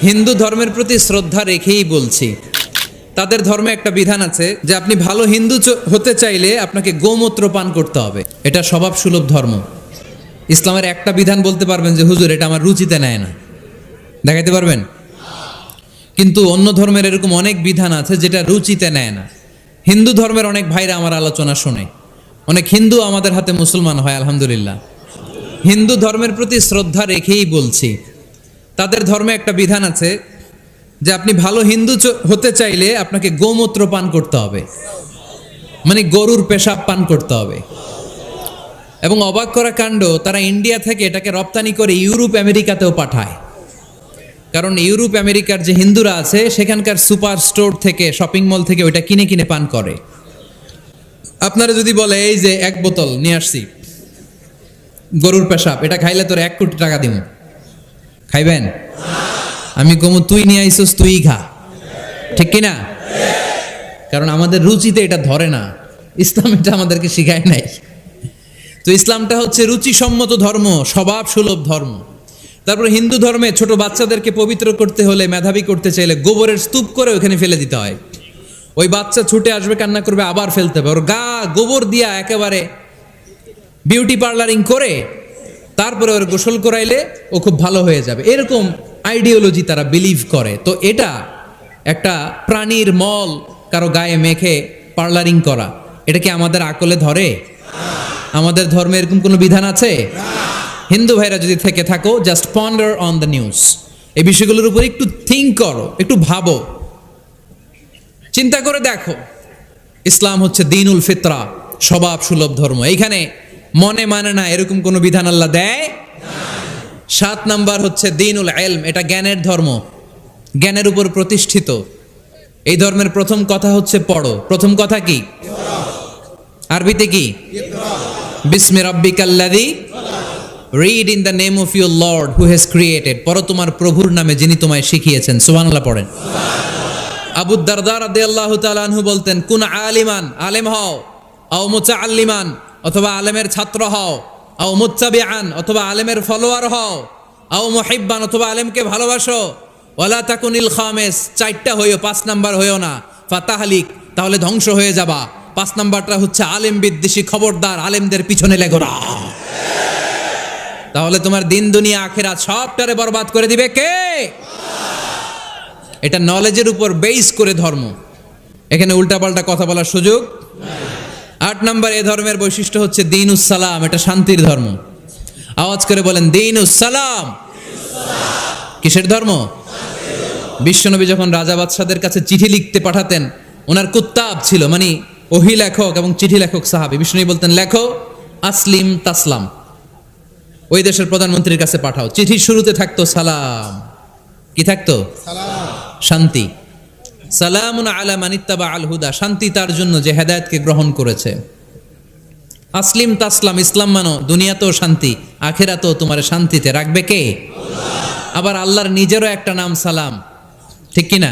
হিন্দু ধর্মের প্রতি শ্রদ্ধা রেখেই বলছি, তাদের ধর্মে একটা বিধান আছে যে আপনি ভালো হিন্দু হতে চাইলে আপনাকে গোমূত্র পান করতে হবে। এটা স্বভাব সুলভ ধর্ম। ইসলামের একটা বিধান বলতে পারবেন যে হুজুর এটা আমার রুচিতে নেয় না, দেখাইতে পারবেন? কিন্তু অন্য ধর্মের এরকম অনেক বিধান আছে যেটা রুচিতে নেয় না। হিন্দু ধর্মের অনেক ভাইরা আমার আলোচনা শোনে, অনেক হিন্দু আমাদের হাতে মুসলমান হয় আলহামদুলিল্লাহ। হিন্দু ধর্মের প্রতি শ্রদ্ধা রেখেই বলছি, তাদের ধর্মে একটা বিধান আছে যে আপনি ভালো হিন্দু হতে চাইলে আপনাকে গোমূত্র পান করতে হবে, মানে গরুর পেশাব পান করতে হবে। এবং অবাক করা কাণ্ড, তারা ইন্ডিয়া থেকে এটাকে রপ্তানি করে ইউরোপ আমেরিকাতেও পাঠায়। কারণ ইউরোপ আমেরিকার যে হিন্দুরা আছে সেখানকার সুপার স্টোর থেকে, শপিং মল থেকে ওইটা কিনে কিনে পান করে। আপনারা যদি বলে এই যে এক বোতল নিয়ে আসছি গরুর পেশাব, এটা খাইলে তোর 1 কোটি টাকা দিব, খাইবেন? আমি কমু তুই নিয়ে আইসোস, তুই খা, ঠিক কিনা? কারণ আমাদের রুচিতে এটা ধরে না, ইসলাম এটা আমাদেরকে শিখায় নাই। তো ইসলামটা হচ্ছে রুচিসম্মত ধর্ম, স্বভাব সুলভ ধর্ম। তারপর হিন্দু ধর্মে ছোট বাচ্চাদেরকে পবিত্র করতে হলে, মেধাবী করতে চাইলে গোবরের স্তূপ করে ওখানে ফেলে দিতে হয়। ওই বাচ্চা ছুটে আসবে, কান্না করবে, আবার ফেলতে হবে। ওর গা গোবর দিয়া একেবারে বিউটি পার্লারিং করে তারপরে ওর গোসল করাইলে ও খুব ভালো হয়ে যাবে, এরকম আইডিওলজি তারা বিলিভ করে। তো এটা একটা প্রাণীর মল কারো গায়ে মেখে পার্লারিং করা, এটা কি আমাদের আকলে ধরে? আমাদের ধর্মে এরকম কোনো বিধান আছে? হিন্দু ভাইরা যদি থেকে থাকো, just ponder on the news, এই বিষয়গুলোর উপর একটু থিঙ্ক করো, একটু ভাবো, চিন্তা করে দেখো। ইসলাম হচ্ছে দ্বীনুল ফিতরা, স্বভাব সুলভ ধর্ম। এইখানে মনে মানে না এরকম কোনো বিধান আল্লাহ দেয়। 7 নাম্বার হচ্ছে দ্বীনুল ইলম, এটা জ্ঞানের ধর্ম, জ্ঞানের উপর প্রতিষ্ঠিত। এই ধর্মের প্রথম কথা হচ্ছে পড়ো। প্রথম কথা কি? আরবিতে কি? বিসমি রাব্বিকাল্লাযী, read in the name of your lord who has created. পড়ো তোমার প্রভুর নামে যিনি তোমায় শিখিয়েছেন। সুবহানাল্লাহ পড়েন। আবু দারদা রাদিয়াল্লাহু তাআলা আনহু বলতেন, কুন আলিমান, আলেম হও, আও মুতাআল্লিমান, অথবা আলেমের ছাত্র হও, আও মুত্তাবিআন, অথবা আলেমের ফলোয়ার হও, আও মুহিব্বান, অথবা আলেমকে ভালোবাসো, ওয়ালা তাকুনিল খামিস, 4টা হইও, 5 নাম্বার হইও না, ফাতাহলিক, তাহলে ধ্বংস হয়ে যাবা। 5 নাম্বারটা হচ্ছে আলেম বিদ্বেষী, খবরদার আলেমদের পিছনে লেগো না, তাহলে তোমার দিন দুনিয়া আখিরাত সবটারে বরবাদ করে দিবে কে? এটা নলেজের উপর বেস করে ধর্ম, এখানে উল্টাপাল্টা কথা বলার সুযোগ। 8 নাম্বার এ ধর্মের বৈশিষ্ট্য হচ্ছে দ্বীনুস সালাম, এটা শান্তির ধর্ম। আওয়াজ করে বলেন দ্বীনুস সালাম। কিসের ধর্ম? বিশ্বনবী যখন রাজা বাদশাদের কাছে চিঠি লিখতে পাঠাতেন, ওনার কুত্তাব ছিল, মানে ওহী লেখক এবং চিঠি লেখক সাহাবী। বিশ্বনবী বলতেন লেখো আসলিম তাসলাম, ওই দেশের প্রধানমন্ত্রীর কাছে পাঠাও। চিঠির শুরুতে থাকতো সালাম, কি থাকতো? শান্তি। সালামুন আলা মান ইত্তাবা আল হুদা, শান্তি তার জন্য যে হেদায়েতকে গ্রহণ করেছে। আসলিম তাসলাম, ইসলাম মানো, দুনিয়াতেও শান্তি, আখিরাতেও তোমার শান্তিতে রাখবে কে? আবার আল্লাহর নিজেরও একটা নাম সালাম, ঠিক কিনা?